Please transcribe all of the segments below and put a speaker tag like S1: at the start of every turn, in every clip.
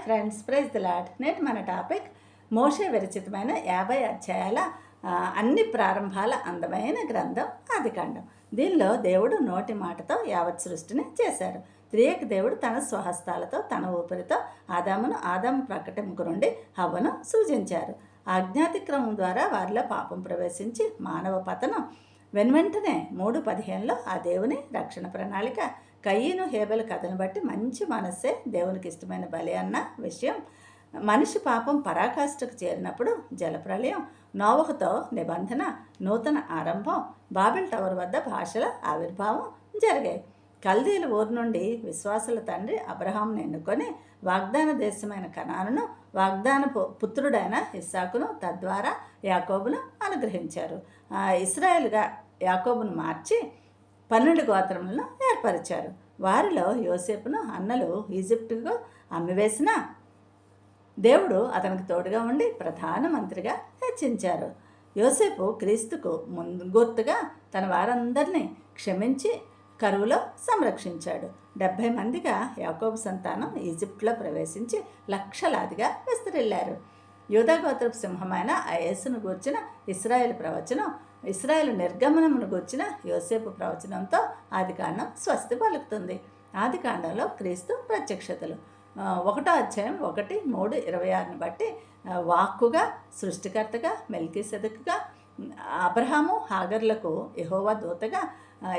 S1: Friends, praise the lord. నేటి మన topic మోషే విరచితమైన 50 అధ్యాయాల అన్ని ప్రారంభాల అందమైన గ్రంథం ఆదికాండం. దీనిలో దేవుడు నోటి మాటతో యావత్ సృష్టిని చేశారు. త్రియేక దేవుడు తన స్వహస్తాలతో తన ఊపిరితో ఆదాము ప్రకటింపు నుండి హవ్వను సూచించారు. ఆజ్ఞాతిక్రమం ద్వారా వారిలో పాపం ప్రవేశించి మానవ పతనం వెనువెంటనే 3:15లో ఆ దేవుని రక్షణ ప్రణాళిక కయ్యను హేబెల కథను బట్టి మంచి మనస్సే దేవునికి ఇష్టమైన బలి అన్న విషయం, మనిషి పాపం పరాకాష్ఠకు చేరినప్పుడు జలప్రళయం, నోవహుతో నిబంధన, నూతన ఆరంభం, బాబెల్ టవర్ వద్ద భాషల ఆవిర్భావం జరిగాయి. కల్దీల ఊరు నుండి విశ్వాసుల తండ్రి అబ్రహాంను ఎన్నుకొని వాగ్దాన దేశమైన కనానును, వాగ్దాన పుత్రుడైన ఇస్సాకును, తద్వారా యాకోబును అనుగ్రహించారు. ఇశ్రాయేలుగా యాకోబును మార్చి 12 గోత్రములను ఏర్పరిచారు. వారిలో యోసేపును అన్నలు ఈజిప్టుకు అమ్మివేసిన దేవుడు అతనికి తోడుగా ఉండి ప్రధానమంత్రిగా హెచ్చించారు. యోసేపు క్రీస్తుకు గుర్తుగా తన వారందరినీ క్షమించి కరువులో సంరక్షించాడు. 70 మందిగా యాకోబు సంతానం ఈజిప్టులో ప్రవేశించి లక్షలాదిగా విస్తరిల్లారు. యూదాగోత్రపు సింహమైన ఆ యేసును గూర్చిన ఇశ్రాయేలు ప్రవచనం, ఇశ్రాయేలు నిర్గమనమును గూర్చిన యోసేపు ప్రవచనంతో ఆదికాండం స్వస్తి పలుకుతుంది. ఆదికాండంలో క్రీస్తు ప్రత్యక్షతలు 1వ అధ్యాయం 1:3-26 బట్టి వాక్కుగా, సృష్టికర్తగా, మెల్కీసెదెకుగా, అబ్రహాము హాగర్లకు యెహోవా దూతగా,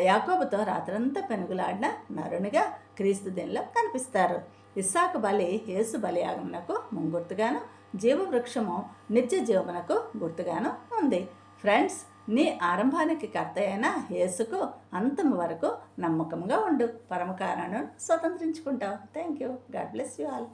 S1: యాకోబుతో రాత్రంతా పెనుగులాడిన నరునిగా క్రీస్తు దీనిలో కనిపిస్తారు. ఇస్సాకు బలి యేసు బలియాగమునకు ముంగుర్తుగాను, జీవవృక్షము నిత్య జీవమునకు గుర్తుగాను ఉంది. ఫ్రెండ్స్, నీ ఆరంభానికి కర్త అయిన యేసుకు అంతము వరకు నమ్మకంగా ఉండు. పరమకారణను స్వతంత్రించుకుంటావు. Thank you. God bless you all.